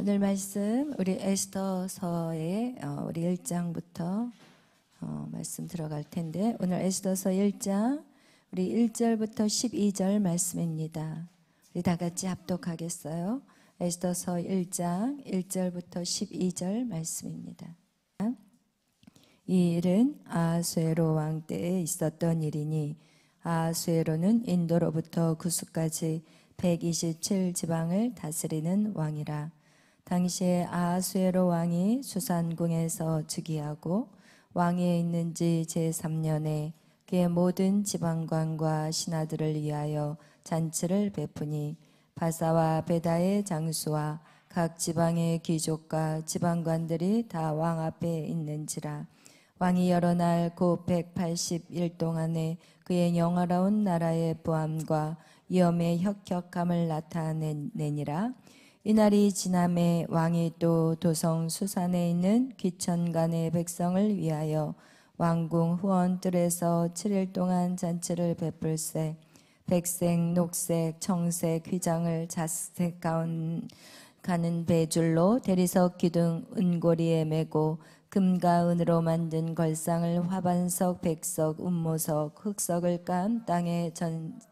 오늘 말씀 우리 에스더서의 우리 1장부터 말씀 들어갈 텐데, 오늘 에스더서 1장 우리 1절부터 12절 말씀입니다. 우리 다 같이 합독하겠어요? 에스더서 1장 1절부터 12절 말씀입니다. 이 일은 아하수에로 왕 때에 있었던 일이니, 아하수에로는 인도로부터 구스까지 127지방을 다스리는 왕이라. 당시에 아하수에로 왕이 수산궁에서 즉위하고 왕위에 있는 지 제3년에 그의 모든 지방관과 신하들을 위하여 잔치를 베푸니, 바사와 베다의 장수와 각 지방의 귀족과 지방관들이 다 왕 앞에 있는지라. 왕이 여러 날 곧 180일 동안에 그의 영화로운 나라의 부함과 위엄의 혁혁함을 나타내니라. 이날이 지남에 왕이 또 도성 수산에 있는 귀천간의 백성을 위하여 왕궁 후원뜰에서 7일 동안 잔치를 베풀세, 백색, 녹색, 청색 휘장을 자색 가는 배줄로 대리석 기둥 은고리에 메고 금과 은으로 만든 걸상을 화반석, 백석, 운모석, 흑석을 깐 땅에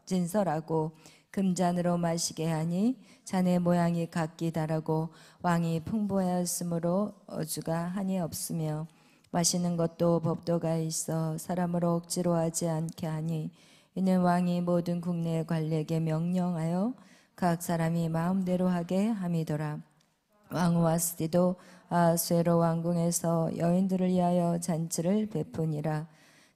진설하고 금잔으로 마시게 하니 잔의 모양이 각기 다르고 왕이 풍부하였으므로 어주가 한이 없으며 마시는 것도 법도가 있어 사람으로 억지로 하지 않게 하니, 이는 왕이 모든 국내 관리에게 명령하여 각 사람이 마음대로 하게 함이더라. 왕 와스디도 아하수에로 왕궁에서 여인들을 위하여 잔치를 베푸니라.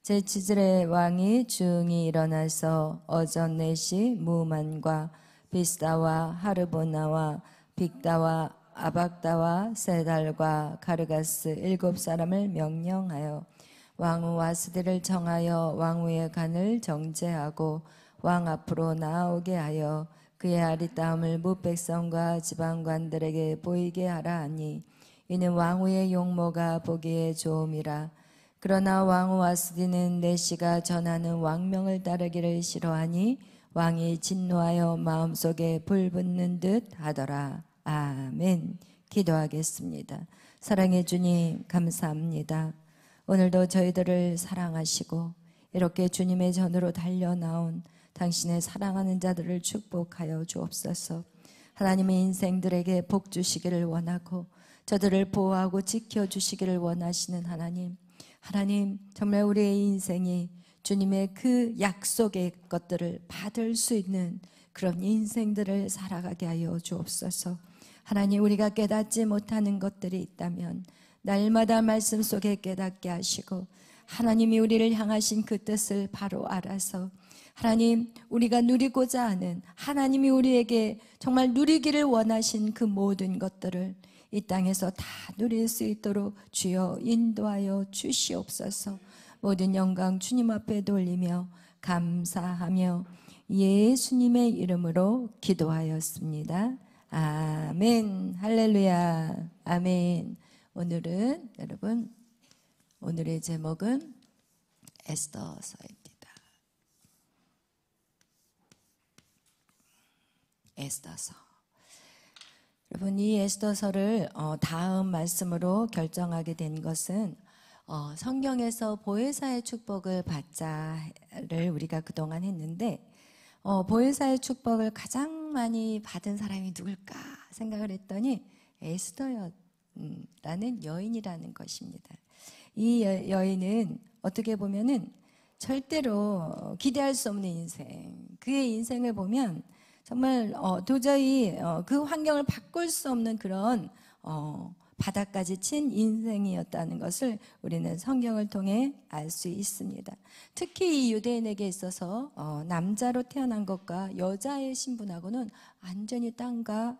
제7일에 왕이 중이 일어나서 어전 넷이 무만과 비스다와 하르보나와 빅다와 아박다와 세달과 가르가스 7사람을 명령하여 왕 와스디를 정하여 왕후의 간을 정죄하고 왕 앞으로 나아오게 하여 그의 아리따움을 무백성과 지방관들에게 보이게 하라 하니, 이는 왕후의 용모가 보기에 좋음이라. 그러나 왕후 와스디는 내시가 전하는 왕명을 따르기를 싫어하니 왕이 진노하여 마음속에 불 붙는 듯 하더라. 아멘. 기도하겠습니다. 사랑해 주님, 감사합니다. 오늘도 저희들을 사랑하시고 이렇게 주님의 전으로 달려나온 당신의 사랑하는 자들을 축복하여 주옵소서. 하나님의 인생들에게 복 주시기를 원하고 저들을 보호하고 지켜주시기를 원하시는 하나님, 정말 우리의 인생이 주님의 그 약속의 것들을 받을 수 있는 그런 인생들을 살아가게 하여 주옵소서. 하나님, 우리가 깨닫지 못하는 것들이 있다면 날마다 말씀 속에 깨닫게 하시고, 하나님이 우리를 향하신 그 뜻을 바로 알아서 하나님, 우리가 누리고자 하는, 하나님이 우리에게 정말 누리기를 원하신 그 모든 것들을 이 땅에서 다 누릴 수 있도록 주여 인도하여 주시옵소서. 모든 영광 주님 앞에 돌리며 감사하며 예수님의 이름으로 기도하였습니다. 아멘. 할렐루야. 아멘. 오늘은 여러분, 오늘의 제목은 에스더서입니다. 에스더서. 여러분, 이 에스더서를 다음 말씀으로 결정하게 된 것은 성경에서 보혜사의 축복을 받자를 우리가 그동안 했는데, 보혜사의 축복을 가장 많이 받은 사람이 누굴까 생각을 했더니 에스더라는 여인이라는 것입니다. 이 여인은 어떻게 보면은 절대로 기대할 수 없는 인생, 그의 인생을 보면 정말 도저히 그 환경을 바꿀 수 없는 그런 바닥까지 친 인생이었다는 것을 우리는 성경을 통해 알 수 있습니다. 특히 이 유대인에게 있어서 남자로 태어난 것과 여자의 신분하고는 완전히 땅과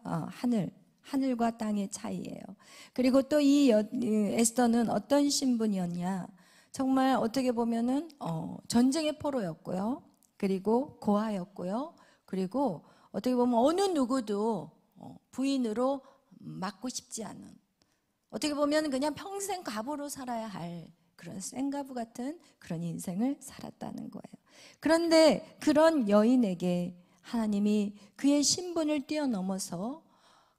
하늘과 땅의 차이예요. 그리고 또 이 에스더는 어떤 신분이었냐? 정말 어떻게 보면은 전쟁의 포로였고요. 그리고 고아였고요. 그리고 어떻게 보면 어느 누구도 부인으로 맡고 싶지 않은, 어떻게 보면 그냥 평생 과부로 살아야 할 그런 생가부 같은 그런 인생을 살았다는 거예요. 그런데 그런 여인에게 하나님이 그의 신분을 뛰어넘어서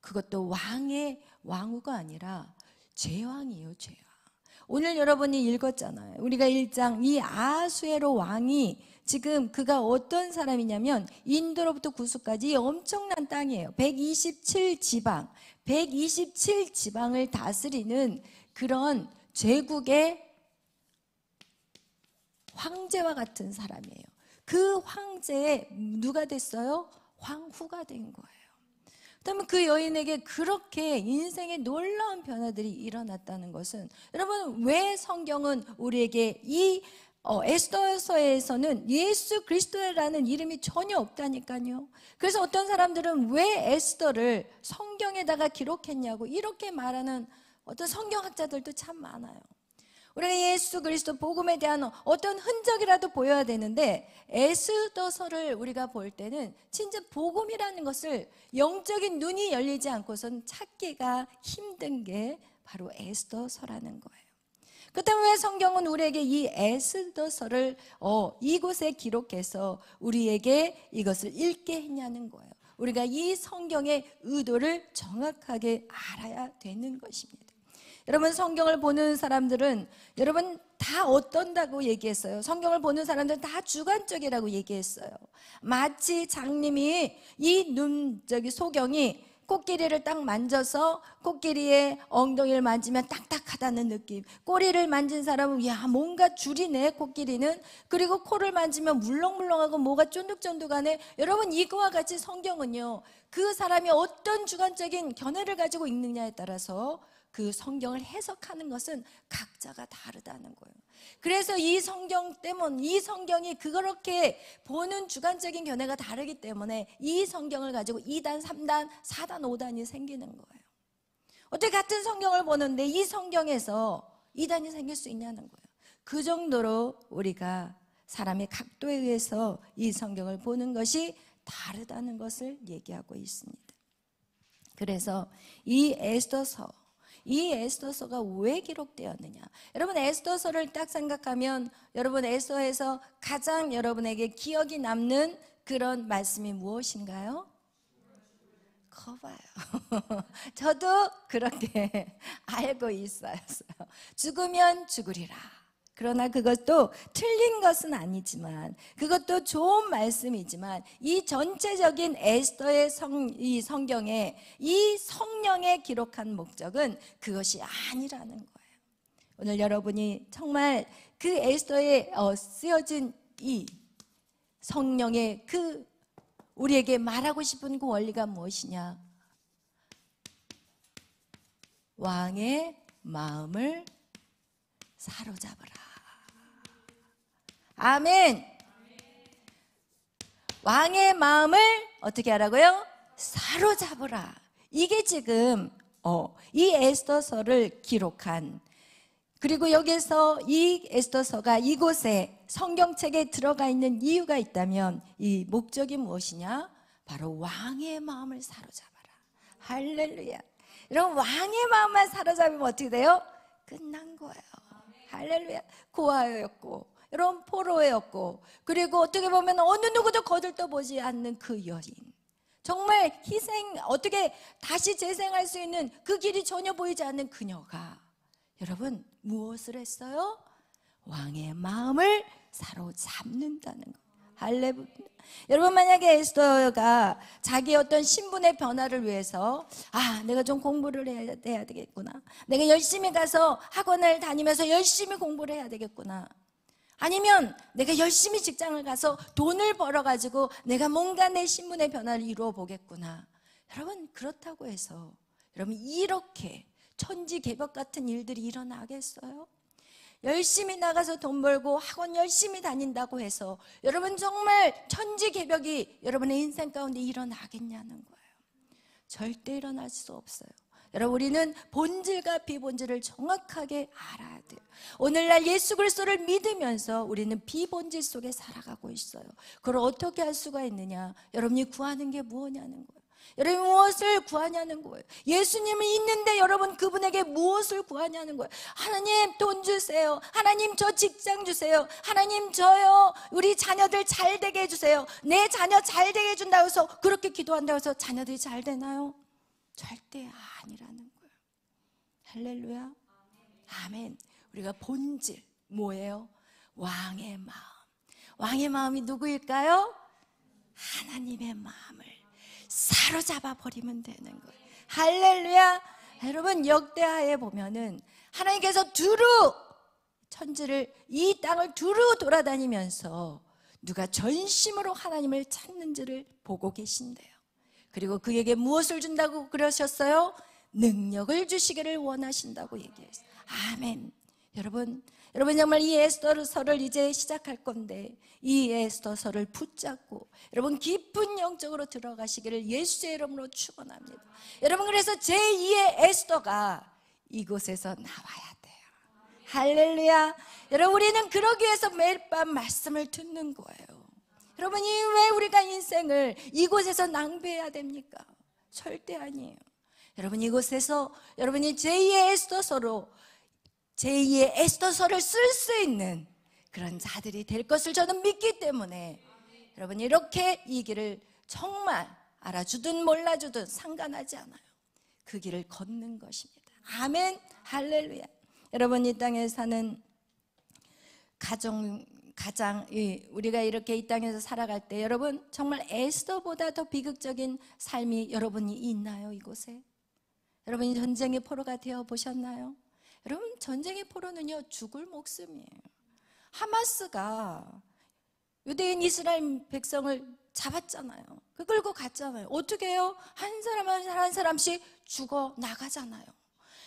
그것도 왕의 왕후가 아니라 제왕이에요, 제왕. 오늘 여러분이 읽었잖아요. 우리가 1장 이 아하수에로 왕이 지금 그가 어떤 사람이냐면 인도로부터 구스까지 엄청난 땅이에요. 127지방, 127지방을 다스리는 그런 제국의 황제와 같은 사람이에요. 그 황제의 누가 됐어요? 황후가 된 거예요. 그렇다면 그 여인에게 그렇게 인생의 놀라운 변화들이 일어났다는 것은, 여러분 왜 성경은 우리에게 이 에스더서에서는 예수 그리스도라는 이름이 전혀 없다니까요. 그래서 어떤 사람들은 왜 에스더를 성경에다가 기록했냐고 이렇게 말하는 어떤 성경학자들도 참 많아요. 우리가 예수 그리스도 복음에 대한 어떤 흔적이라도 보여야 되는데, 에스더서를 우리가 볼 때는 진짜 복음이라는 것을 영적인 눈이 열리지 않고선 찾기가 힘든 게 바로 에스더서라는 거예요. 그렇다면 왜 성경은 우리에게 이 에스더서를 이곳에 기록해서 우리에게 이것을 읽게 했냐는 거예요. 우리가 이 성경의 의도를 정확하게 알아야 되는 것입니다. 여러분, 성경을 보는 사람들은 여러분 다 어떤다고 얘기했어요. 성경을 보는 사람들은 다 주관적이라고 얘기했어요. 마치 장님이 소경이 코끼리를 딱 만져서 코끼리의 엉덩이를 만지면 딱딱하다는 느낌, 꼬리를 만진 사람은 야 뭔가 줄이네 코끼리는, 그리고 코를 만지면 물렁물렁하고 뭐가 쫀득쫀득하네. 여러분, 이거와 같이 성경은요, 그 사람이 어떤 주관적인 견해를 가지고 읽느냐에 따라서 그 성경을 해석하는 것은 각자가 다르다는 거예요. 그래서 이 성경이 그렇게 보는 주관적인 견해가 다르기 때문에 이 성경을 가지고 2단, 3단, 4단, 5단이 생기는 거예요. 어떻게 같은 성경을 보는데 이 성경에서 2단이 생길 수 있냐는 거예요. 그 정도로 우리가 사람의 각도에 의해서 이 성경을 보는 것이 다르다는 것을 얘기하고 있습니다. 그래서 이 에스더서가 왜 기록되었느냐? 여러분, 에스더서를 딱 생각하면 여러분 에스더에서 가장 여러분에게 기억이 남는 그런 말씀이 무엇인가요? 거봐요. 저도 그렇게 알고 있어요. 죽으면 죽으리라. 그러나 그것도 틀린 것은 아니지만, 그것도 좋은 말씀이지만, 이 전체적인 에스더의 이 성경에 이 성령에 기록한 목적은 그것이 아니라는 거예요. 오늘 여러분이 정말 그 에스더에 쓰여진 이 성령의 그 우리에게 말하고 싶은 그 원리가 무엇이냐? 왕의 마음을 사로잡으라. 아멘. 왕의 마음을 어떻게 하라고요? 사로잡으라. 이게 지금 이 에스더서를 기록한, 그리고 여기서 이 에스더서가 이곳에 성경책에 들어가 있는 이유가 있다면 이 목적이 무엇이냐? 바로 왕의 마음을 사로잡아라. 할렐루야. 여러분, 왕의 마음만 사로잡으면 어떻게 돼요? 끝난 거예요. 할렐루야. 고아였고, 여러분 포로였고, 그리고 어떻게 보면 어느 누구도 거들떠보지 않는 그 여인, 정말 어떻게 다시 재생할 수 있는 그 길이 전혀 보이지 않는 그녀가 여러분 무엇을 했어요? 왕의 마음을 사로잡는다는 거. 할렐루야. 여러분, 만약에 에스더가 자기의 어떤 신분의 변화를 위해서 내가 좀 공부를 해야 되겠구나, 내가 열심히 가서 학원을 다니면서 열심히 공부를 해야 되겠구나, 아니면 내가 열심히 직장을 가서 돈을 벌어가지고 내가 뭔가 내 신분의 변화를 이루어 보겠구나, 여러분 그렇다고 해서 여러분 이렇게 천지개벽 같은 일들이 일어나겠어요? 열심히 나가서 돈 벌고 학원 열심히 다닌다고 해서 여러분 정말 천지개벽이 여러분의 인생 가운데 일어나겠냐는 거예요. 절대 일어날 수 없어요. 여러분, 우리는 본질과 비본질을 정확하게 알아야 돼요. 오늘날 예수 그리스도를 믿으면서 우리는 비본질 속에 살아가고 있어요. 그걸 어떻게 할 수가 있느냐? 여러분이 구하는 게 무엇냐는 거예요. 여러분 무엇을 구하냐는 거예요. 예수님이 있는데 여러분 그분에게 무엇을 구하냐는 거예요. 하나님 돈 주세요. 하나님 저 직장 주세요. 하나님 저요 우리 자녀들 잘 되게 해주세요. 내 자녀 잘 되게 해준다고 해서 그렇게 기도한다고 해서 자녀들이 잘 되나요? 절대 아니라는 거예요. 할렐루야. 아멘. 우리가 본질 뭐예요? 왕의 마음. 왕의 마음이 누구일까요? 하나님의 마음을 사로잡아 버리면 되는 거예요. 할렐루야. 여러분, 역대하에 보면은 하나님께서 두루 천지를, 이 땅을 두루 돌아다니면서 누가 전심으로 하나님을 찾는지를 보고 계신대요. 그리고 그에게 무엇을 준다고 그러셨어요? 능력을 주시기를 원하신다고 얘기했어요. 아멘. 여러분 정말 이 에스더서를 이제 시작할 건데, 이 에스더서를 붙잡고 여러분 깊은 영적으로 들어가시기를 예수의 이름으로 축원합니다. 여러분, 그래서 제2의 에스더가 이곳에서 나와야 돼요. 할렐루야. 여러분, 우리는 그러기 위해서 매일 밤 말씀을 듣는 거예요. 여러분이 왜 우리가 인생을 이곳에서 낭비해야 됩니까? 절대 아니에요. 여러분, 이곳에서 여러분이 제2의 에스더서를 쓸 수 있는 그런 자들이 될 것을 저는 믿기 때문에, 여러분 이렇게 이 길을 정말 알아주든 몰라주든 상관하지 않아요. 그 길을 걷는 것입니다. 아멘. 할렐루야. 여러분, 이 땅에 사는 가장 우리가 이렇게 이 땅에서 살아갈 때, 여러분 정말 에스더보다 더 비극적인 삶이 여러분이 있나요? 이곳에 여러분이 전쟁의 포로가 되어 보셨나요? 여러분, 전쟁의 포로는요 죽을 목숨이에요. 하마스가 유대인 이스라엘 백성을 잡았잖아요. 그 끌고 갔잖아요. 어떻게 해요? 한 사람 한 사람씩 죽어 나가잖아요.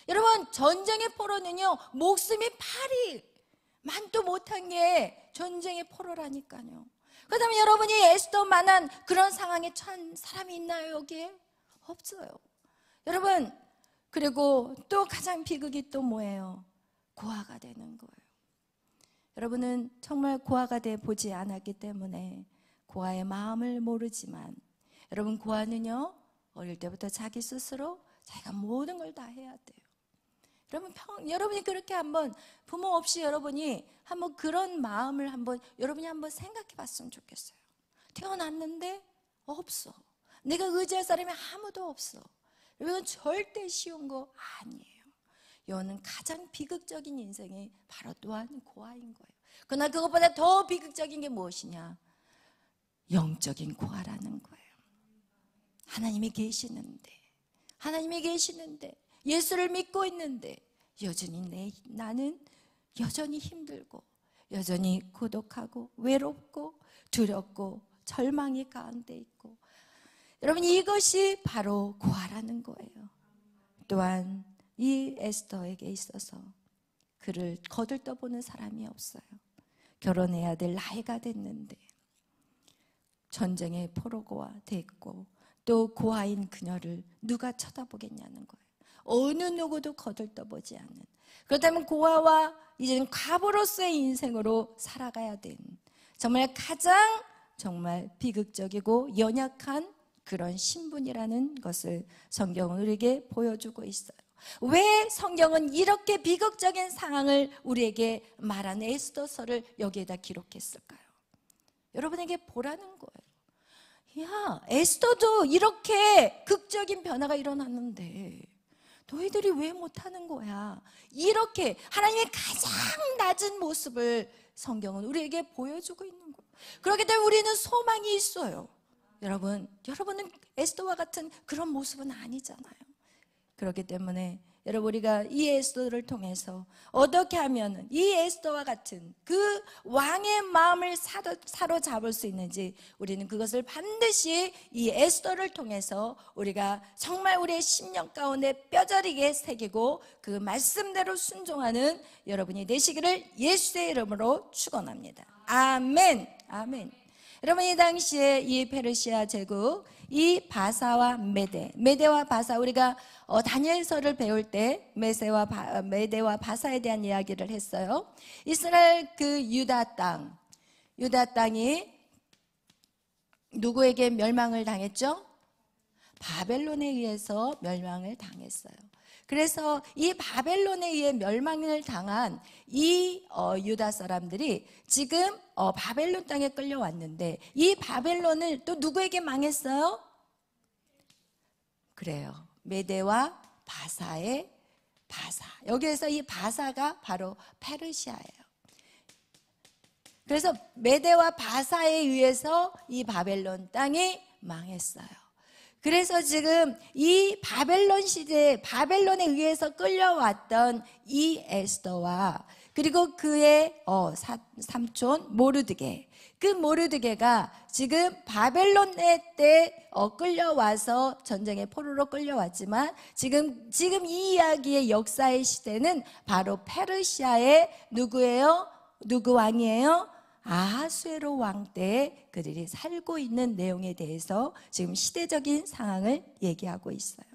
여러분, 전쟁의 포로는요 목숨이 파리 만도 못한 게 전쟁의 포로라니까요. 그렇다면 여러분이 에스더만한 그런 상황에 처한 사람이 있나요? 여기에? 없어요. 여러분, 그리고 또 가장 비극이 또 뭐예요? 고아가 되는 거예요. 여러분은 정말 고아가 돼 보지 않았기 때문에 고아의 마음을 모르지만, 여러분 고아는요 어릴 때부터 자기 스스로 자기가 모든 걸 다 해야 돼요. 여러분이 그렇게 한번 부모 없이 여러분이 한번 그런 마음을 여러분이 한번 생각해 봤으면 좋겠어요. 태어났는데 없어. 내가 의지할 사람이 아무도 없어. 이건 절대 쉬운 거 아니에요. 이거는 가장 비극적인 인생이 바로 또한 고아인 거예요. 그러나 그것보다 더 비극적인 게 무엇이냐? 영적인 고아라는 거예요. 하나님이 계시는데 예수를 믿고 있는데 여전히 나는 여전히 힘들고 여전히 고독하고 외롭고 두렵고 절망이 가운데 있고, 여러분 이것이 바로 고아라는 거예요. 또한 이 에스더에게 있어서 그를 거들떠보는 사람이 없어요. 결혼해야 될 나이가 됐는데 전쟁의 포로가 됐고, 또 고아인 그녀를 누가 쳐다보겠냐는 거예요. 어느 누구도 거들떠보지 않는, 그렇다면 고아와 이제는 과부로서의 인생으로 살아가야 된 정말 가장 정말 비극적이고 연약한 그런 신분이라는 것을 성경은 우리에게 보여주고 있어요. 왜 성경은 이렇게 비극적인 상황을 우리에게 말한 에스더서를 여기에다 기록했을까요? 여러분에게 보라는 거예요. 야, 에스더도 이렇게 극적인 변화가 일어났는데 너희들이 왜 못하는 거야? 이렇게 하나님의 가장 낮은 모습을 성경은 우리에게 보여주고 있는 거예요. 그렇기 때문에 우리는 소망이 있어요. 여러분은 에스더와 같은 그런 모습은 아니잖아요. 그렇기 때문에 여러분, 우리가 이 에스더를 통해서 어떻게 하면 이 에스더와 같은 그 왕의 마음을 사로잡을 수 있는지, 우리는 그것을 반드시 이 에스더를 통해서 우리가 정말 우리의 심령 가운데 뼈저리게 새기고 그 말씀대로 순종하는 여러분이 되시기를 예수의 이름으로 축원합니다. 아멘. 아멘. 여러분, 이 당시에 이 페르시아 제국, 이 바사와 메대와 바사, 우리가 다니엘서를 배울 때 메대와 바사에 대한 이야기를 했어요. 이스라엘 그 유다 땅이 누구에게 멸망을 당했죠? 바벨론에 의해서 멸망을 당했어요. 그래서 이 바벨론에 의해 멸망을 당한 이 유다 사람들이 지금 바벨론 땅에 끌려왔는데, 이 바벨론을 또 누구에게 망했어요? 그래요. 메대와 바사의 바사. 여기에서 이 바사가 바로 페르시아예요. 그래서 메대와 바사에 의해서 이 바벨론 땅이 망했어요. 그래서 지금 이 바벨론 시대에 바벨론에 의해서 끌려왔던 이 에스더와 그리고 그의 삼촌 모르드게, 그 모르드게가 지금 바벨론의 때 끌려와서 전쟁의 포로로 끌려왔지만 지금 이 이야기의 역사의 시대는 바로 페르시아의 누구예요? 누구 왕이에요? 아하수에로 왕 때 그들이 살고 있는 내용에 대해서 지금 시대적인 상황을 얘기하고 있어요.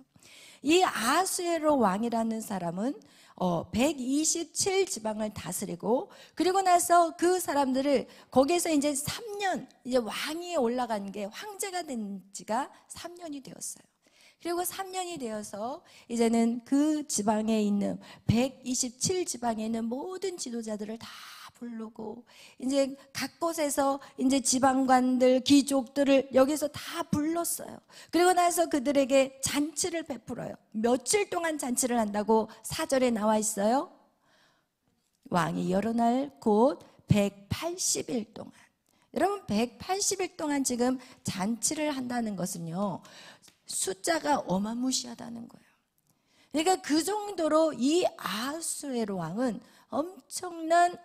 이 아하수에로 왕이라는 사람은 127 지방을 다스리고, 그리고 나서 그 사람들을 거기에서 이제 3년, 이제 왕위에 올라간 게 황제가 된 지가 3년이 되었어요. 그리고 3년이 되어서 이제는 그 지방에 있는 127 지방에 있는 모든 지도자들을 다 부르고, 이제 각 곳에서 이제 지방관들, 귀족들을 여기서 다 불렀어요. 그리고 나서 그들에게 잔치를 베풀어요. 며칠 동안 잔치를 한다고 4절에 나와 있어요. 왕이 여러 날 곧 180일 동안. 여러분, 180일 동안 지금 잔치를 한다는 것은요, 숫자가 어마무시하다는 거예요. 그러니까 그 정도로 이 아하수에로 왕은 엄청난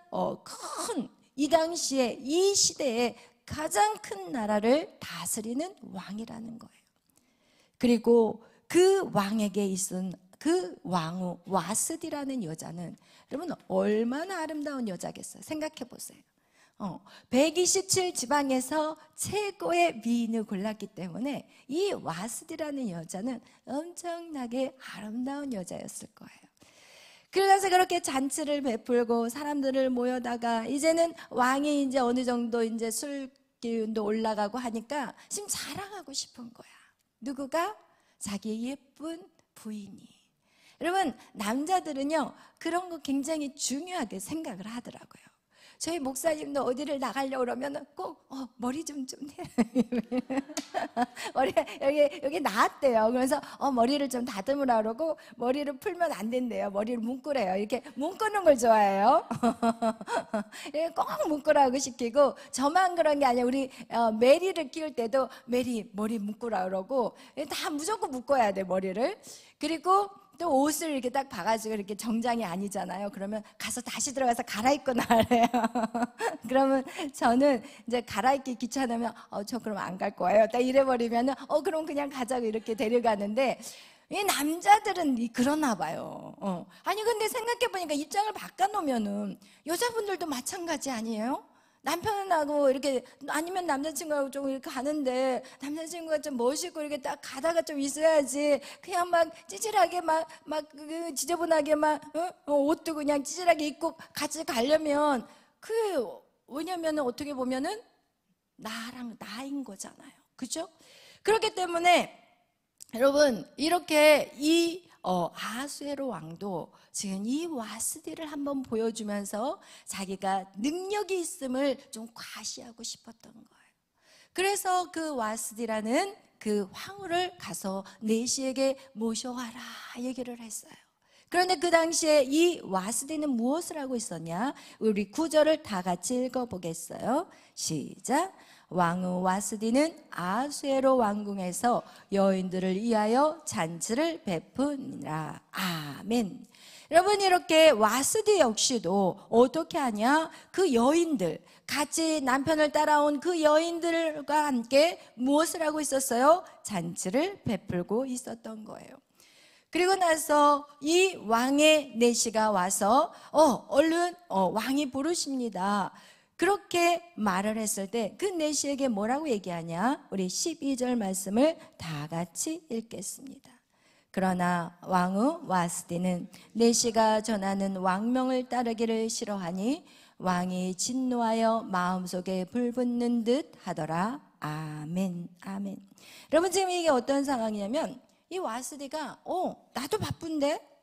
큰, 이 당시에 이 시대에 가장 큰 나라를 다스리는 왕이라는 거예요. 그리고 그 왕에게 있은 그 왕후 와스디라는 여자는 여러분 얼마나 아름다운 여자겠어요. 생각해 보세요. 127 지방에서 최고의 미인을 골랐기 때문에 이 와스디라는 여자는 엄청나게 아름다운 여자였을 거예요. 그래서 그렇게 잔치를 베풀고 사람들을 모여다가 이제는 왕이 이제 어느 정도 이제 술 기운도 올라가고 하니까 지금 자랑하고 싶은 거야. 누구가? 자기의 예쁜 부인이. 여러분, 남자들은요 그런 거 굉장히 중요하게 생각을 하더라고요. 저희 목사님도 어디를 나가려고 그러면 꼭 머리 좀 해. 머리 여기 나왔대요. 그래서 머리를 좀 다듬으라 그러고, 머리를 풀면 안 된대요. 머리를 묶으래요. 이렇게 묶는 걸 좋아해요. 꼭 묶으라고 시키고, 저만 그런 게 아니라 우리 메리를 키울 때도 메리 머리 묶으라 그러고, 다 무조건 묶어야 돼, 머리를. 그리고 또 옷을 이렇게 딱 봐가지고 이렇게 정장이 아니잖아요. 그러면 가서 다시 들어가서 갈아입고 나래요. 그러면 저는 이제 갈아입기 귀찮으면 저 그럼 안 갈 거예요. 딱 이래버리면은 그럼 그냥 가자고 이렇게 데려가는데, 이 남자들은 그러나 봐요. 아니 근데 생각해보니까 입장을 바꿔놓으면은 여자분들도 마찬가지 아니에요? 남편하고 이렇게, 아니면 남자친구하고 좀 이렇게 가는데 남자친구가 좀 멋있고 이렇게 딱 가다가 좀 있어야지. 그냥 막 찌질하게 막 지저분하게 옷도 그냥 찌질하게 입고 같이 가려면 왜냐면은 어떻게 보면은 나인 거잖아요. 그죠? 그렇기 때문에 여러분, 이렇게 이 아하수에로 왕도 지금 이 와스디를 한번 보여주면서 자기가 능력이 있음을 좀 과시하고 싶었던 거예요. 그래서 그 와스디라는 그 황후를 가서 내시에게 모셔와라 얘기를 했어요. 그런데 그 당시에 이 와스디는 무엇을 하고 있었냐? 우리 9절을 다 같이 읽어보겠어요. 시작. 왕후 와스디는 아하수에로 왕궁에서 여인들을 위하여 잔치를 베푸니라. 아멘. 여러분, 이렇게 와스디 역시도 어떻게 하냐? 그 여인들, 같이 남편을 따라온 그 여인들과 함께 무엇을 하고 있었어요? 잔치를 베풀고 있었던 거예요. 그리고 나서 이 왕의 내시가 와서 얼른 왕이 부르십니다. 그렇게 말을 했을 때 그 내시에게 뭐라고 얘기하냐? 우리 12절 말씀을 다 같이 읽겠습니다. 그러나 왕후 와스디는 내시가 전하는 왕명을 따르기를 싫어하니 왕이 진노하여 마음속에 불붙는 듯 하더라. 아멘, 아멘. 여러분, 지금 이게 어떤 상황이냐면, 이 와스디가 나도 바쁜데,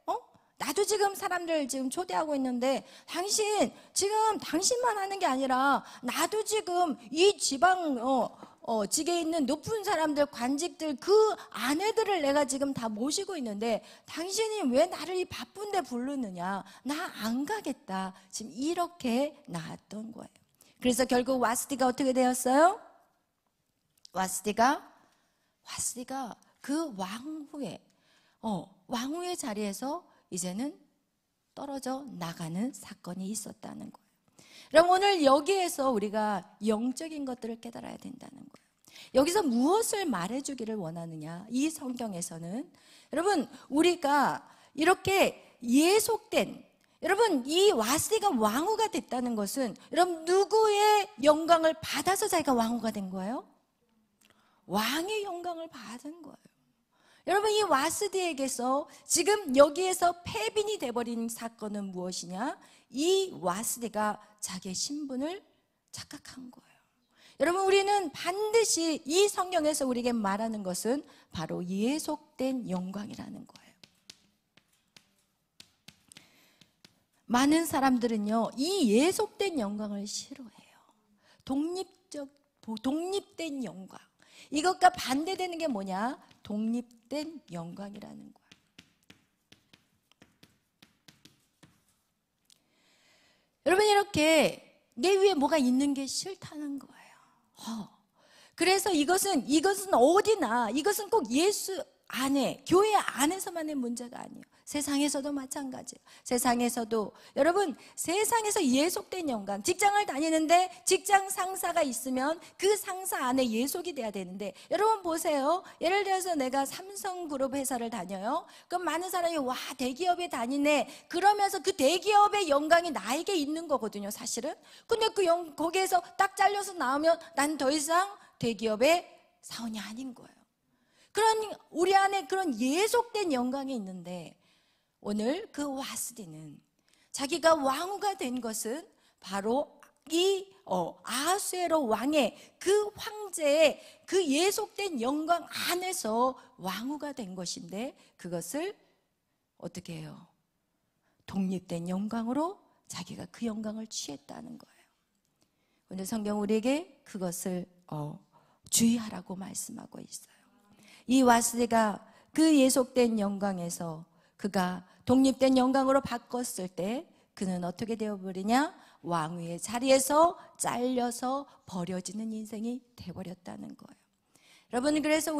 나도 지금 사람들 지금 초대하고 있는데 당신만 하는 게 아니라 나도 지금 이 지방 직에 있는 높은 사람들, 관직들, 그 아내들을 내가 지금 다 모시고 있는데 당신이 왜 나를 이 바쁜데 부르느냐, 나 안 가겠다, 지금 이렇게 나왔던 거예요. 그래서 결국 와스디가 어떻게 되었어요? 와스디가 그 왕후의 자리에서 이제는 떨어져 나가는 사건이 있었다는 거예요. 그럼 오늘 여기에서 우리가 영적인 것들을 깨달아야 된다는 거예요. 여기서 무엇을 말해주기를 원하느냐, 이 성경에서는 여러분, 우리가 이렇게 예속된, 여러분, 이 와스디가 왕후가 됐다는 것은 여러분 누구의 영광을 받아서 자기가 왕후가 된 거예요? 왕의 영광을 받은 거예요. 여러분, 이 와스디에게서 지금 여기에서 패빈이 돼버린 사건은 무엇이냐? 이 와스디가 자기의 신분을 착각한 거예요. 여러분, 우리는 반드시 이 성경에서 우리에게 말하는 것은 바로 예속된 영광이라는 거예요. 많은 사람들은요, 이 예속된 영광을 싫어해요. 독립된 영광. 이것과 반대되는 게 뭐냐? 독립된 영광이라는 거예요. 여러분, 이렇게 내 위에 뭐가 있는 게 싫다는 거예요. 그래서 이것은 어디나, 이것은 꼭 예수 안에, 교회 안에서만의 문제가 아니에요. 세상에서도 마찬가지예요. 세상에서도, 여러분, 세상에서 예속된 영광, 직장을 다니는데 직장 상사가 있으면 그 상사 안에 예속이 돼야 되는데, 여러분 보세요. 예를 들어서 내가 삼성그룹 회사를 다녀요. 그럼 많은 사람이 와, 대기업에 다니네, 그러면서 그 대기업의 영광이 나에게 있는 거거든요, 사실은. 근데 거기에서 딱 잘려서 나오면 난 더 이상 대기업의 사원이 아닌 거예요. 그런 우리 안에 그런 예속된 영광이 있는데, 오늘 그 와스디는 자기가 왕후가 된 것은 바로 이 아하수에로 왕의 그 황제의 그 예속된 영광 안에서 왕후가 된 것인데, 그것을 어떻게 해요? 독립된 영광으로 자기가 그 영광을 취했다는 거예요. 오늘 성경 우리에게 그것을 주의하라고 말씀하고 있어요. 이 와스디가 그 예속된 영광에서 그가 독립된 영광으로 바꿨을 때 그는 어떻게 되어버리냐? 왕위의 자리에서 잘려서 버려지는 인생이 되어버렸다는 거예요. 여러분, 그래서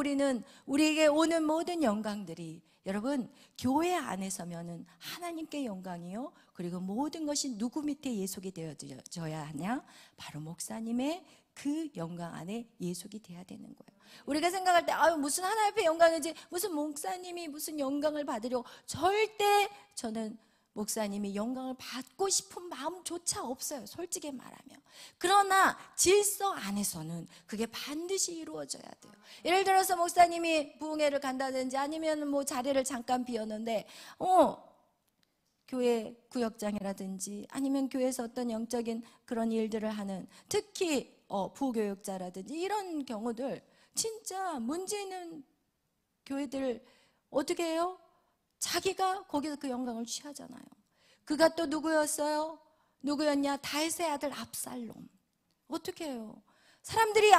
우리에게 오는 모든 영광들이, 여러분, 교회 안에서면은 하나님께 영광이요, 그리고 모든 것이 누구 밑에 예속이 되어져야 하냐? 바로 목사님의 그 영광 안에 예속이 돼야 되는 거예요. 우리가 생각할 때 무슨 하나님 앞에 영광이지, 무슨 목사님이 무슨 영광을 받으려고, 절대 저는 목사님이 영광을 받고 싶은 마음조차 없어요, 솔직히 말하면. 그러나 질서 안에서는 그게 반드시 이루어져야 돼요. 예를 들어서 목사님이 부흥회를 간다든지 아니면 뭐 자리를 잠깐 비웠는데 교회 구역장이라든지 아니면 교회에서 어떤 영적인 그런 일들을 하는, 특히 부교육자라든지 이런 경우들, 진짜 문제 있는 교회들 어떻게 해요? 자기가 거기서 그 영광을 취하잖아요. 그가 또 누구였어요? 누구였냐? 다윗의 아들 압살롬. 어떻게 해요? 사람들이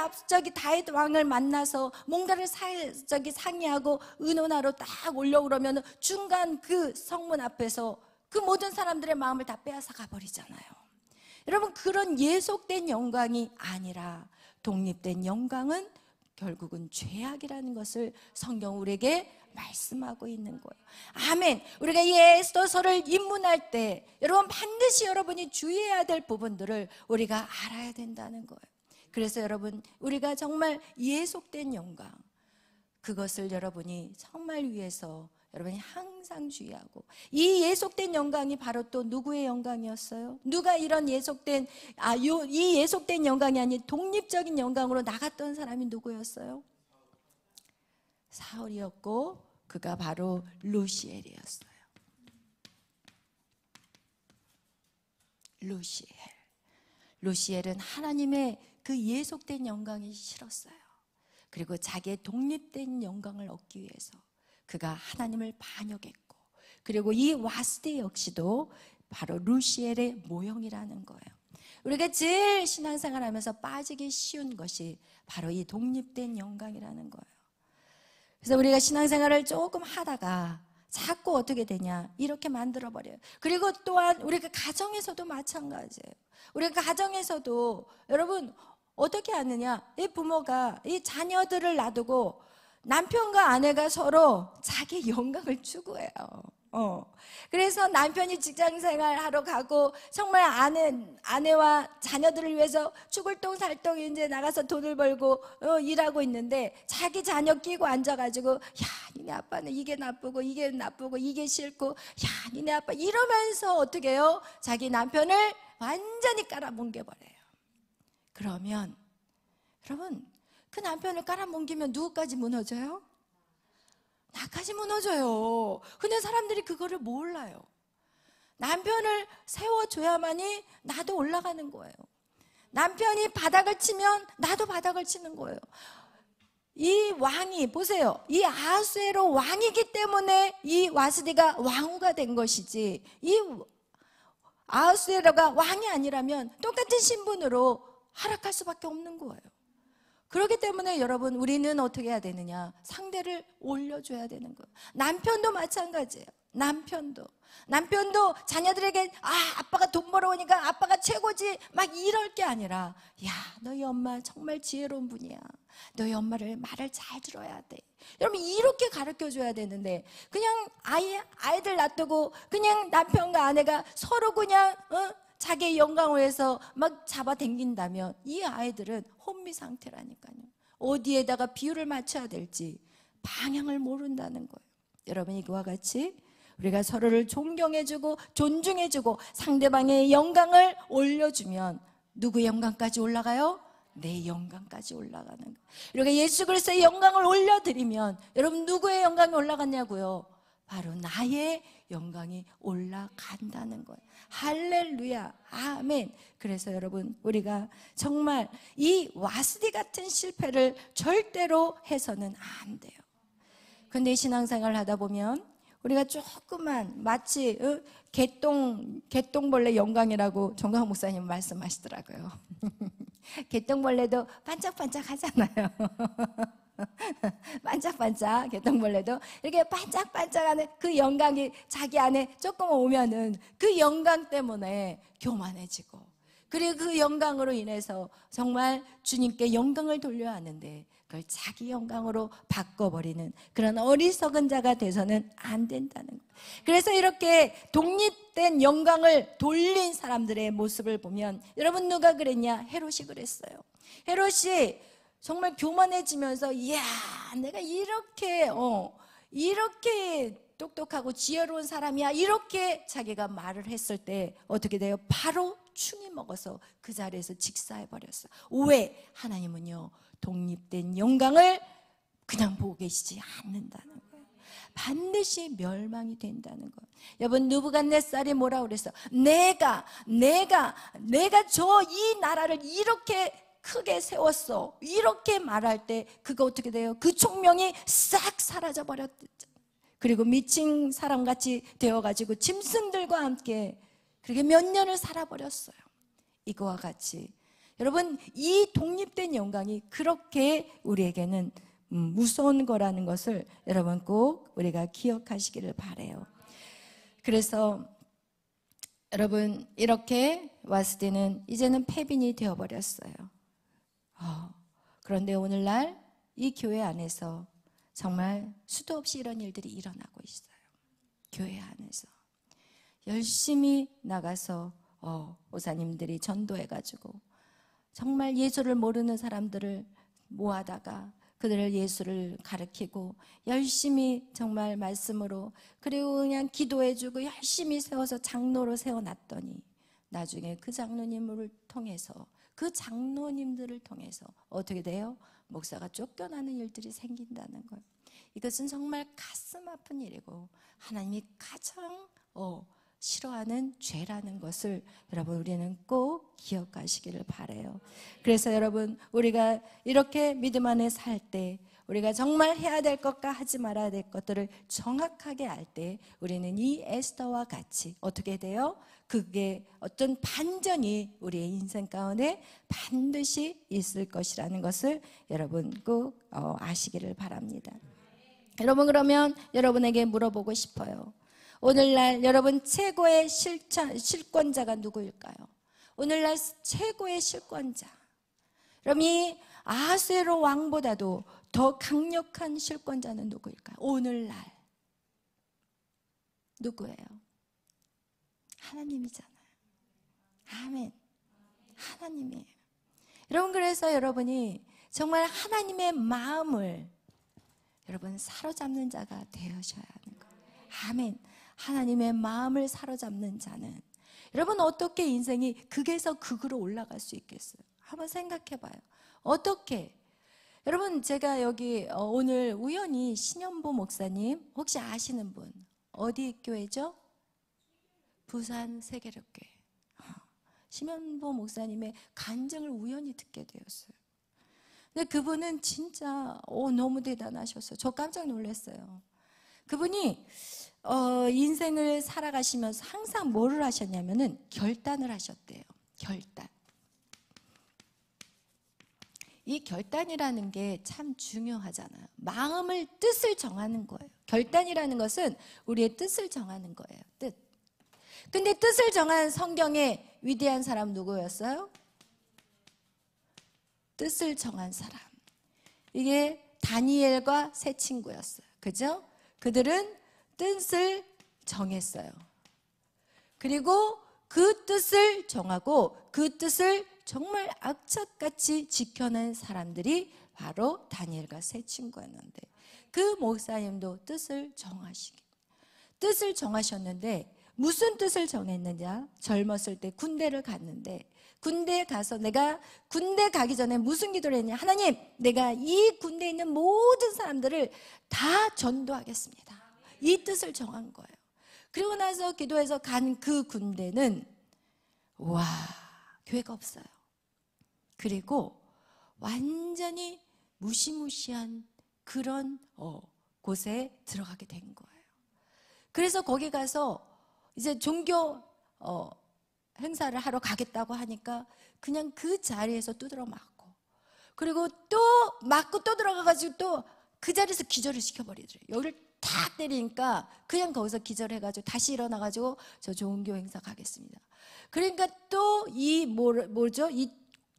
다윗 왕을 만나서 뭔가를 상의하고 의논하러 딱 오려고 그러면 중간 그 성문 앞에서 그 모든 사람들의 마음을 다 빼앗아 가버리잖아요. 여러분, 그런 예속된 영광이 아니라 독립된 영광은 결국은 죄악이라는 것을 성경 우리에게 말씀하고 있는 거예요. 아멘. 우리가 이 에스더서를 입문할 때 여러분 반드시 여러분이 주의해야 될 부분들을 우리가 알아야 된다는 거예요. 그래서 여러분, 우리가 정말 예속된 영광, 그것을 여러분이 정말 위해서 여러분이 항상 주의하고, 이 예속된 영광이 바로 또 누구의 영광이었어요? 누가 이런 이 예속된 영광이 아닌 독립적인 영광으로 나갔던 사람이 누구였어요? 사울이었고, 그가 바로 루시엘이었어요. 루시엘은 하나님의 그 예속된 영광이 싫었어요. 그리고 자기의 독립된 영광을 얻기 위해서 그가 하나님을 반역했고, 그리고 이 와스디 역시도 바로 루시엘의 모형이라는 거예요. 우리가 제일 신앙생활하면서 빠지기 쉬운 것이 바로 이 독립된 영광이라는 거예요. 그래서 우리가 신앙생활을 조금 하다가 자꾸 어떻게 되냐, 이렇게 만들어버려요. 그리고 또한 우리가 가정에서도 마찬가지예요. 우리가 가정에서도 여러분 어떻게 하느냐, 이 부모가 이 자녀들을 놔두고 남편과 아내가 서로 자기 영광을 추구해요. 그래서 남편이 직장생활 하러 가고 정말 아내와 자녀들을 위해서 죽을 똥 살똥 이제 나가서 돈을 벌고 일하고 있는데, 자기 자녀 끼고 앉아가지고 야 니네 아빠는 이게 나쁘고 이게 나쁘고 이게 싫고 야 니네 아빠 이러면서 어떻게 해요? 자기 남편을 완전히 깔아뭉개버려요. 그러면 여러분 그 남편을 깔아뭉개면 누구까지 무너져요? 나까지 무너져요. 근데 사람들이 그거를 몰라요. 남편을 세워줘야만이 나도 올라가는 거예요. 남편이 바닥을 치면 나도 바닥을 치는 거예요. 이 왕이 보세요. 이 아하수에로 왕이기 때문에 이 와스디가 왕후가 된 것이지, 이 아하수에로가 왕이 아니라면 똑같은 신분으로 하락할 수밖에 없는 거예요. 그렇기 때문에 여러분 우리는 어떻게 해야 되느냐, 상대를 올려줘야 되는 거예요. 남편도 마찬가지예요. 남편도 자녀들에게 아빠가 돈 벌어오니까 아빠가 최고지 막 이럴 게 아니라, 야 너희 엄마 정말 지혜로운 분이야, 너희 엄마를 말을 잘 들어야 돼, 여러분 이렇게 가르쳐줘야 되는데, 그냥 아이들 놔두고 그냥 남편과 아내가 서로 그냥 자기의 영광을 위해서 막 잡아당긴다면 이 아이들은 혼미 상태라니까요. 어디에다가 비율을 맞춰야 될지 방향을 모른다는 거예요. 여러분 이거와 같이 우리가 서로를 존경해주고 존중해주고 상대방의 영광을 올려주면 누구의 영광까지 올라가요? 내 영광까지 올라가는 거예요. 이렇게 예수 그리스도의 영광을 올려드리면 여러분 누구의 영광이 올라갔냐고요? 바로 나의 영광이 올라간다는 거예요. 할렐루야, 아멘. 그래서 여러분 우리가 정말 이 와스디 같은 실패를 절대로 해서는 안 돼요. 근데 신앙생활을 하다 보면 우리가 조금만 마치 개똥벌레 영광이라고 정광 목사님 말씀하시더라고요. 개똥벌레도 반짝반짝 하잖아요. 반짝반짝 개똥벌레도 이렇게 반짝반짝하는 그 영광이 자기 안에 조금 오면은 그 영광 때문에 교만해지고, 그리고 그 영광으로 인해서 정말 주님께 영광을 돌려야 하는데 그걸 자기 영광으로 바꿔버리는 그런 어리석은 자가 돼서는 안 된다는 거예요. 그래서 이렇게 독립된 영광을 돌린 사람들의 모습을 보면 여러분 누가 그랬냐? 헤롯이 그랬어요. 헤롯이 정말 교만해지면서 이야 내가 이렇게 똑똑하고 지혜로운 사람이야 이렇게 자기가 말을 했을 때 어떻게 돼요? 바로 충이 먹어서 그 자리에서 직사해버렸어요. 왜? 하나님은요 독립된 영광을 그냥 보고 계시지 않는다는 거예요. 반드시 멸망이 된다는 거예요. 여러분 느부갓네살이 뭐라 그랬어? 내가 저 이 나라를 이렇게 크게 세웠어 이렇게 말할 때 그거 어떻게 돼요? 그 총명이 싹 사라져 버렸죠. 그리고 미친 사람같이 되어가지고 짐승들과 함께 그렇게 몇 년을 살아버렸어요. 이거와 같이 여러분 이 독립된 영광이 그렇게 우리에게는 무서운 거라는 것을 여러분 꼭 우리가 기억하시기를 바라요. 그래서 여러분 이렇게 와스디는 이제는 패빈이 되어버렸어요. 그런데 오늘날 이 교회 안에서 정말 수도 없이 이런 일들이 일어나고 있어요. 교회 안에서 열심히 나가서 오사님들이 전도해가지고 정말 예수를 모르는 사람들을 모아다가 그들을 예수를 가르치고 열심히 정말 말씀으로 그리고 그냥 기도해주고 열심히 세워서 장로로 세워놨더니 나중에 그 장로님을 통해서 그 장로님들을 통해서 어떻게 돼요? 목사가 쫓겨나는 일들이 생긴다는 거예요. 이것은 정말 가슴 아픈 일이고 하나님이 가장 싫어하는 죄라는 것을 여러분 우리는 꼭 기억하시기를 바라요. 그래서 여러분 우리가 이렇게 믿음 안에 살 때 우리가 정말 해야 될 것과 하지 말아야 될 것들을 정확하게 알 때 우리는 이 에스더와 같이 어떻게 돼요? 그게 어떤 반전이 우리의 인생 가운데 반드시 있을 것이라는 것을 여러분 꼭 아시기를 바랍니다. 여러분, 그러면 여러분에게 물어보고 싶어요. 오늘날 여러분 최고의 실권자가 누구일까요? 오늘날 최고의 실권자, 그럼 이 아하수에로 왕보다도 더 강력한 실권자는 누구일까요? 오늘날 누구예요? 하나님이잖아요. 아멘. 하나님이에요. 여러분, 그래서 여러분이 정말 하나님의 마음을 여러분 사로잡는 자가 되셔야 하는 거예요. 아멘. 하나님의 마음을 사로잡는 자는 여러분 어떻게 인생이 극에서 극으로 올라갈 수 있겠어요? 한번 생각해 봐요. 어떻게? 여러분, 제가 여기 오늘 우연히 신현보 목사님 혹시 아시는 분? 어디 교회죠? 부산 세계력교회. 신현보 목사님의 간증을 우연히 듣게 되었어요. 근데 그분은 진짜 너무 대단하셨어요. 저 깜짝 놀랐어요. 그분이 인생을 살아가시면서 항상 뭐를 하셨냐면은 결단을 하셨대요. 결단. 이 결단이라는 게 참 중요하잖아요. 마음을, 뜻을 정하는 거예요. 결단이라는 것은 우리의 뜻을 정하는 거예요. 뜻. 근데 뜻을 정한 성경의 위대한 사람 누구였어요? 뜻을 정한 사람. 이게 다니엘과 세 친구였어요. 그죠? 그들은 뜻을 정했어요. 그리고 그 뜻을 정하고 그 뜻을 정말 악착같이 지켜낸 사람들이 바로 다니엘과 세 친구였는데, 그 목사님도 뜻을 정하셨는데 무슨 뜻을 정했느냐? 젊었을 때 군대를 갔는데, 군대에 가서 내가 군대 가기 전에 무슨 기도를 했냐? 하나님, 내가 이 군대에 있는 모든 사람들을 다 전도하겠습니다. 이 뜻을 정한 거예요. 그리고 나서 기도해서 간 그 군대는 교회가 없어요. 그리고 완전히 무시무시한 그런 곳에 들어가게 된 거예요. 그래서 거기 가서 이제 종교 행사를 하러 가겠다고 하니까 그냥 그 자리에서 두드러 맞고, 그리고 또 맞고 또 들어가가지고 또 그 자리에서 기절을 시켜버리더래요. 여기를 탁 때리니까 그냥 거기서 기절해가지고 다시 일어나가지고 저 종교 행사 가겠습니다. 그러니까 또 이 뭐죠? 이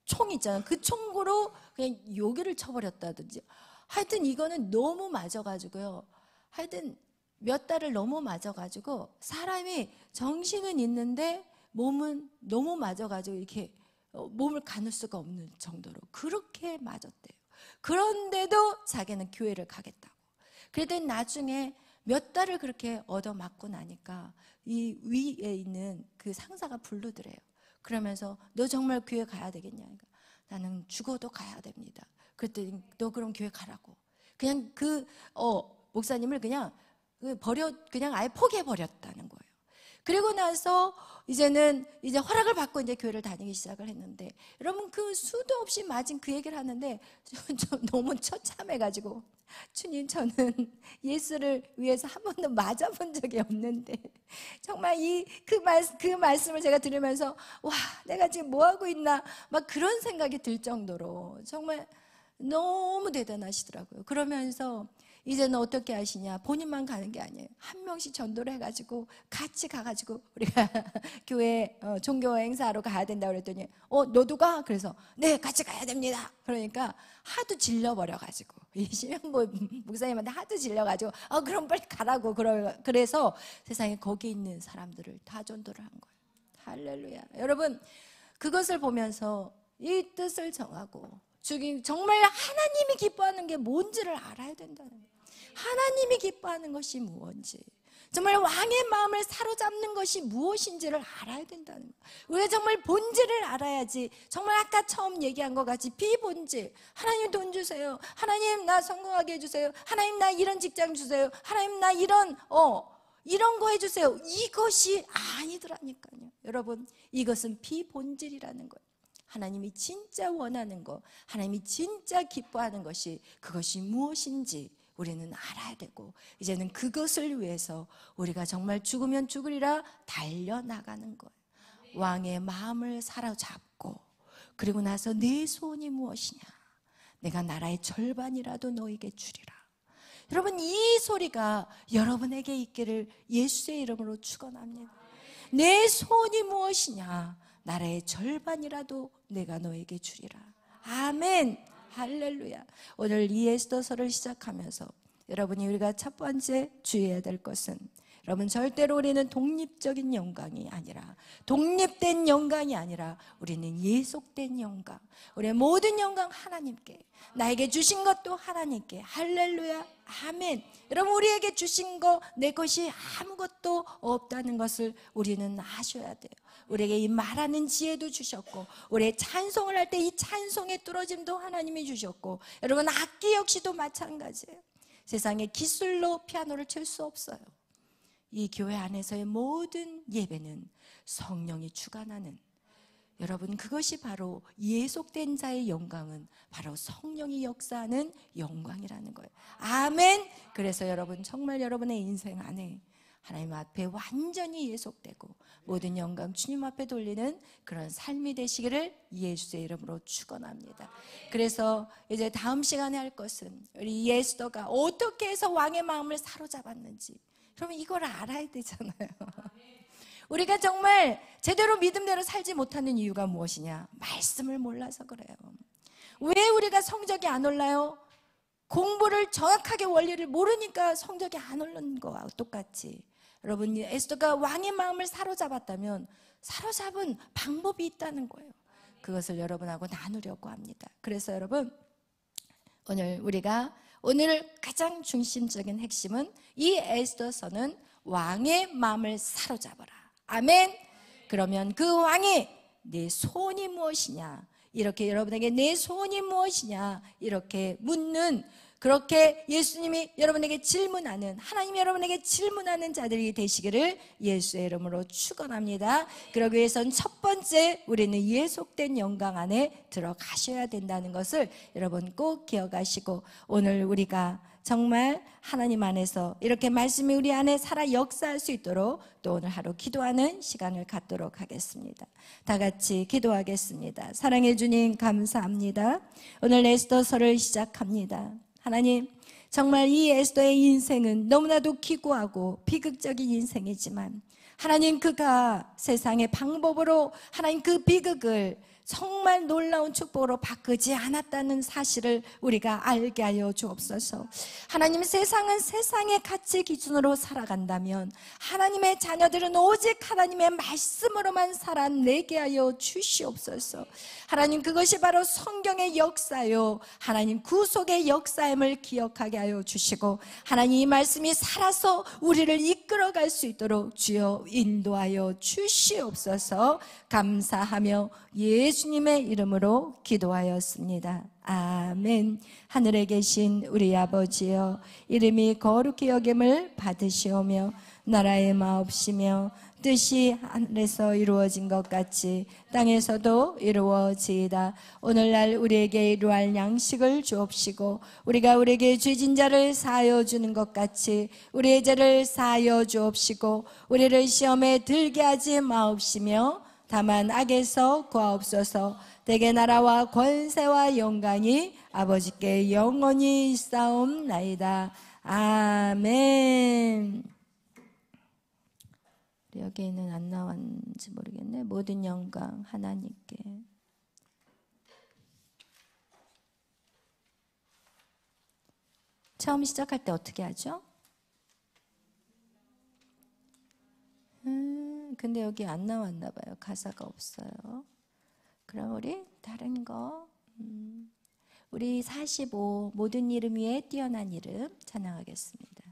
총 있잖아요. 그 총으로 그냥 여기를 쳐버렸다든지. 하여튼 이거는 너무 맞아가지고요. 하여튼 몇 달을 너무 맞아가지고 사람이 정신은 있는데 몸은 너무 맞아가지고 이렇게 몸을 가눌 수가 없는 정도로 그렇게 맞았대요. 그런데도 자기는 교회를 가겠다고. 그랬더니 나중에 몇 달을 그렇게 얻어맞고 나니까 이 위에 있는 그 상사가 부르더래요. 그러면서 너 정말 교회 가야 되겠냐? 그러니까 나는 죽어도 가야 됩니다. 그랬더니 너 그럼 교회 가라고. 그냥 그 목사님을 그냥 아예 포기해 버렸다는 거예요. 그리고 나서 이제는 허락을 받고 이제 교회를 다니기 시작을 했는데, 여러분 그 수도 없이 맞은 그 얘기를 하는데 저 너무 처참해가지고, 주님, 저는 예수를 위해서 한 번도 맞아본 적이 없는데 정말 그 말씀을 제가 들으면서 내가 지금 뭐 하고 있나 막 그런 생각이 들 정도로 정말 너무 대단하시더라고요. 그러면서 이제는 어떻게 하시냐? 본인만 가는 게 아니에요. 한 명씩 전도를 해가지고 같이 가가지고 우리가 교회 종교 행사하러 가야 된다고 그랬더니 너도 가? 그래서 네, 같이 가야 됩니다. 그러니까 하도 질려버려가지고 이 신현보 목사님한테 하도 질려가지고 그럼 빨리 가라고. 그래서 세상에 거기 있는 사람들을 다 전도를 한 거예요. 할렐루야. 여러분, 그것을 보면서 이 뜻을 정하고 정말 하나님이 기뻐하는 게 뭔지를 알아야 된다는 거예요. 하나님이 기뻐하는 것이 무엇인지, 정말 왕의 마음을 사로잡는 것이 무엇인지를 알아야 된다는 거예요. 우리가 정말 본질을 알아야지. 정말 아까 처음 얘기한 것 같이 비본질, 하나님 돈 주세요, 하나님 나 성공하게 해주세요, 하나님 나 이런 직장 주세요, 하나님 나 이런 거 해주세요, 이것이 아니더라니까요. 여러분, 이것은 비본질이라는 거예요. 하나님이 진짜 원하는 것, 하나님이 진짜 기뻐하는 것이 그것이 무엇인지 우리는 알아야 되고, 이제는 그것을 위해서 우리가 정말 죽으면 죽으리라 달려나가는 거예요. 왕의 마음을 사로잡고, 그리고 나서 내 소원이 무엇이냐, 내가 나라의 절반이라도 너에게 주리라. 여러분, 이 소리가 여러분에게 있기를 예수의 이름으로 축원합니다. 내 소원이 무엇이냐, 나라의 절반이라도 내가 너에게 주리라. 아멘, 할렐루야. 오늘 이 에스더서를 시작하면서 여러분이 우리가 첫 번째 주의해야 될 것은, 여러분, 절대로 우리는 독립적인 영광이 아니라, 독립된 영광이 아니라 우리는 예속된 영광, 우리의 모든 영광 하나님께, 나에게 주신 것도 하나님께. 할렐루야, 아멘. 여러분, 우리에게 주신 거 내 것이 아무것도 없다는 것을 우리는 아셔야 돼요. 우리에게 이 말하는 지혜도 주셨고, 우리의 찬송을 할 때 이 찬송의 뚫어짐도 하나님이 주셨고, 여러분, 악기 역시도 마찬가지예요. 세상에 기술로 피아노를 칠 수 없어요. 이 교회 안에서의 모든 예배는 성령이 주관하는, 여러분, 그것이 바로 예속된 자의 영광은 바로 성령이 역사하는 영광이라는 거예요. 아멘. 그래서 여러분, 정말 여러분의 인생 안에 하나님 앞에 완전히 예속되고 모든 영광 주님 앞에 돌리는 그런 삶이 되시기를 예수의 이름으로 축원합니다. 그래서 이제 다음 시간에 할 것은, 우리 에스더가 어떻게 해서 왕의 마음을 사로잡았는지, 그러면 이걸 알아야 되잖아요. 우리가 정말 제대로 믿음대로 살지 못하는 이유가 무엇이냐? 말씀을 몰라서 그래요. 왜 우리가 성적이 안 올라요? 공부를 정확하게 원리를 모르니까 성적이 안 오르는 거와 똑같이, 여러분, 에스더가 왕의 마음을 사로잡았다면 사로잡은 방법이 있다는 거예요. 그것을 여러분하고 나누려고 합니다. 그래서 여러분, 오늘 가장 중심적인 핵심은, 이 에스더서는 왕의 마음을 사로잡아라. 아멘. 그러면 그 왕이 내 소원이 무엇이냐, 이렇게 여러분에게 내 소원이 무엇이냐 이렇게 묻는, 그렇게 예수님이 여러분에게 질문하는, 하나님이 여러분에게 질문하는 자들이 되시기를 예수의 이름으로 축원합니다. 그러기 위해서는 첫 번째, 우리는 예속된 영광 안에 들어가셔야 된다는 것을 여러분 꼭 기억하시고, 오늘 우리가 정말 하나님 안에서 이렇게 말씀이 우리 안에 살아 역사할 수 있도록 또 오늘 하루 기도하는 시간을 갖도록 하겠습니다. 다 같이 기도하겠습니다. 사랑해 주님, 감사합니다. 오늘 에스더서를 시작합니다. 하나님, 정말 이 에스더의 인생은 너무나도 기구하고 비극적인 인생이지만, 하나님, 그가 세상의 방법으로 하나님 그 비극을 정말 놀라운 축복으로 바꾸지 않았다는 사실을 우리가 알게 하여 주옵소서. 하나님, 세상은 세상의 가치 기준으로 살아간다면 하나님의 자녀들은 오직 하나님의 말씀으로만 살아내게 하여 주시옵소서. 하나님, 그것이 바로 성경의 역사요, 하나님 구속의 역사임을 기억하게 하여 주시고, 하나님, 이 말씀이 살아서 우리를 이끌어갈 수 있도록 주여 인도하여 주시옵소서. 감사하며 예수님의 이름으로 기도하였습니다. 아멘. 하늘에 계신 우리 아버지여, 이름이 거룩히 여김을 받으시오며 나라의 마옵시며 뜻이 하늘에서 이루어진 것 같이 땅에서도 이루어지이다. 오늘날 우리에게 이루할 양식을 주옵시고, 우리가 우리에게 죄진 자를 사하여 주는 것 같이 우리의 죄를 사하여 주옵시고, 우리를 시험에 들게 하지 마옵시며 다만 악에서 구하옵소서. 대개 나라와 권세와 영광이 아버지께 영원히 있사옵나이다. 아멘. 여기에는 안 나왔는지 모르겠네. 모든 영광 하나님께. 처음 시작할 때 어떻게 하죠? 근데 여기 안 나왔나 봐요. 가사가 없어요. 그럼 우리 다른 거, 우리 45 모든 이름 위에 뛰어난 이름 찬양하겠습니다.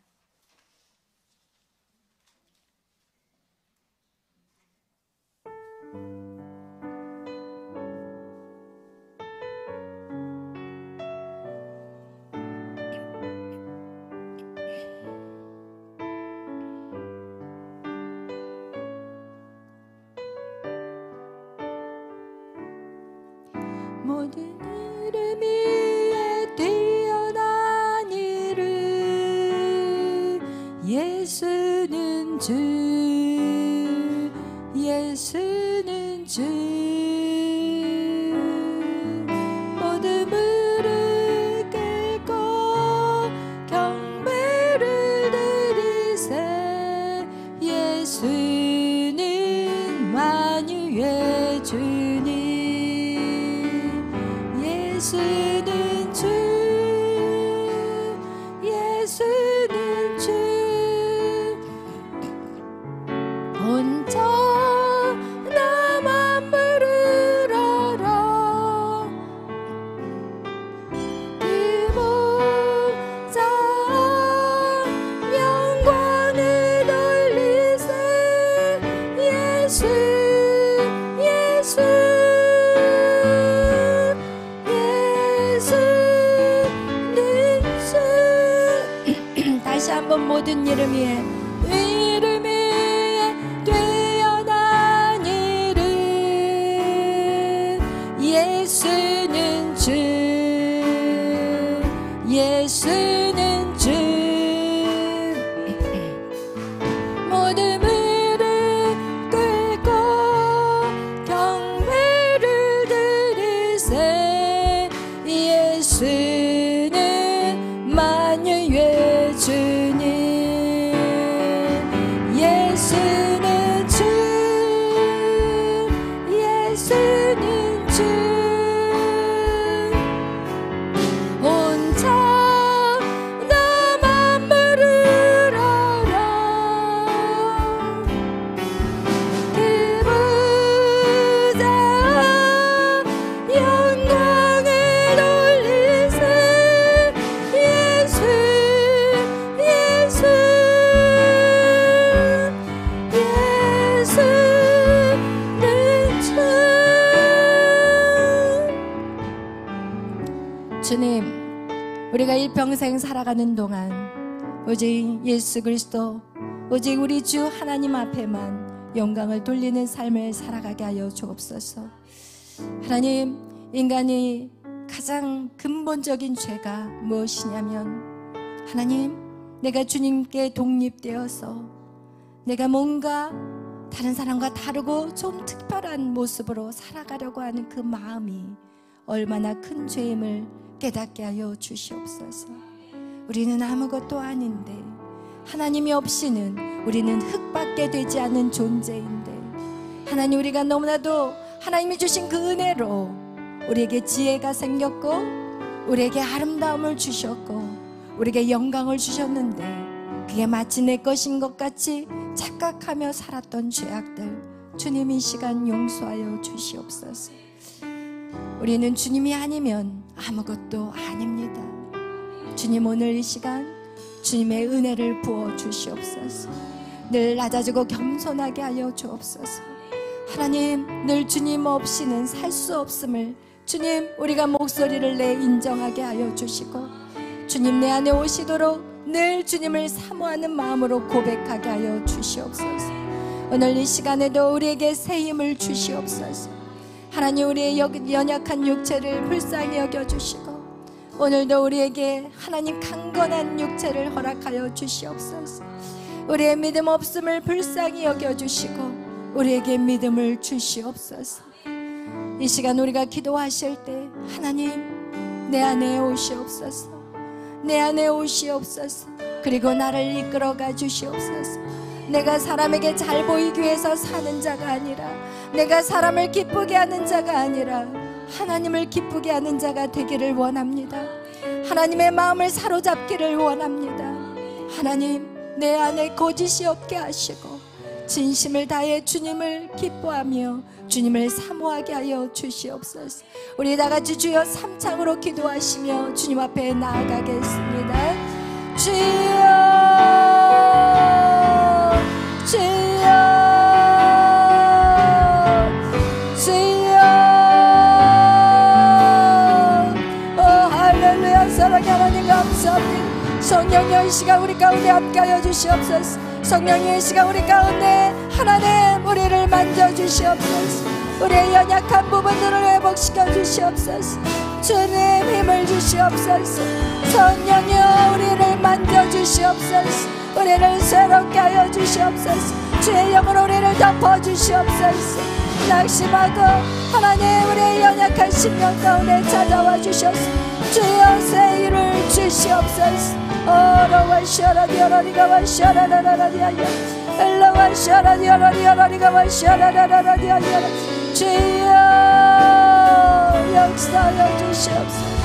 예수는 주 모든 무릎 꿇고 경배를 드리세 예수는 만유의 주님 예수는 주 예수는 주 혼자 나만 부르러라 기보자 영광을 돌리세 예수 예수 예수는 주 다시 한번 모든 이름 위에 이름 위에 뛰어난 이름 예수는 주 예수는 주 모든 무릎 꿇고 경배를 드리세 예수는 만유의 주님 예수는 주 예수는 주 혼자 나만 부르러라 기부자 영광을 돌리세 예수 예수 주님, 우리가 일평생 살아가는 동안 오직 예수 그리스도, 오직 우리 주 하나님 앞에만 영광을 돌리는 삶을 살아가게 하여 주옵소서. 하나님, 인간이 가장 근본적인 죄가 무엇이냐면 하나님, 내가 주님께 독립되어서 내가 뭔가 다른 사람과 다르고 좀 특별한 모습으로 살아가려고 하는 그 마음이 얼마나 큰 죄임을 깨닫게 하여 주시옵소서. 우리는 아무것도 아닌데 하나님이 없이는 우리는 흙밖에 되지 않는 존재인데 하나님, 우리가 너무나도 하나님이 주신 그 은혜로 우리에게 지혜가 생겼고 우리에게 아름다움을 주셨고 우리에게 영광을 주셨는데 그게 마치 내 것인 것 같이 착각하며 살았던 죄악들 주님 이 시간 용서하여 주시옵소서. 우리는 주님이 아니면 아무것도 아닙니다. 주님, 오늘 이 시간 주님의 은혜를 부어 주시옵소서. 늘 낮아지고 겸손하게 하여 주옵소서. 하나님, 늘 주님 없이는 살 수 없음을 주님, 우리가 목소리를 내 인정하게 하여 주시고 주님 내 안에 오시도록 늘 주님을 사모하는 마음으로 고백하게 하여 주시옵소서. 오늘 이 시간에도 우리에게 새 힘을 주시옵소서. 하나님, 우리의 연약한 육체를 불쌍히 여겨주시고 오늘도 우리에게 하나님 강건한 육체를 허락하여 주시옵소서. 우리의 믿음 없음을 불쌍히 여겨주시고 우리에게 믿음을 주시옵소서. 이 시간 우리가 기도하실 때 하나님, 내 안에 오시옵소서. 내 안에 오시옵소서. 그리고 나를 이끌어가 주시옵소서. 내가 사람에게 잘 보이기 위해서 사는 자가 아니라, 내가 사람을 기쁘게 하는 자가 아니라 하나님을 기쁘게 하는 자가 되기를 원합니다. 하나님의 마음을 사로잡기를 원합니다. 하나님, 내 안에 거짓이 없게 하시고 진심을 다해 주님을 기뻐하며 주님을 사모하게 하여 주시옵소서. 우리 다같이 주여 삼창으로 기도하시며 주님 앞에 나아가겠습니다. 주여, 주여, 주여. 오 할렐루야. 사랑의 하나님 감사합니다. 성령의 시간 우리 가운데 함께하여 주시옵소서. 성령의 시간 우리 가운데 하나님 우리를 만져주시옵소서. 우리의 연약한 부분들을 회복시켜 주시옵소서. 주님 힘을 주시옵소서. 성령이여 우리를 만져주시옵소서. 우리를 새롭게 하여 주시옵소서. 주의 영으로 우리를 덮어주시옵소서. 낙심하고 하나님 우리의 연약한 심령 가운데 찾아와 주셔서 주여 새 일을 주시옵소서. 오로와샤라디아라리가 와샤라라라라디아야 엘라와샤라디아라리아라리가 와샤라라라라디아야 주여 역사하여 주시옵소서.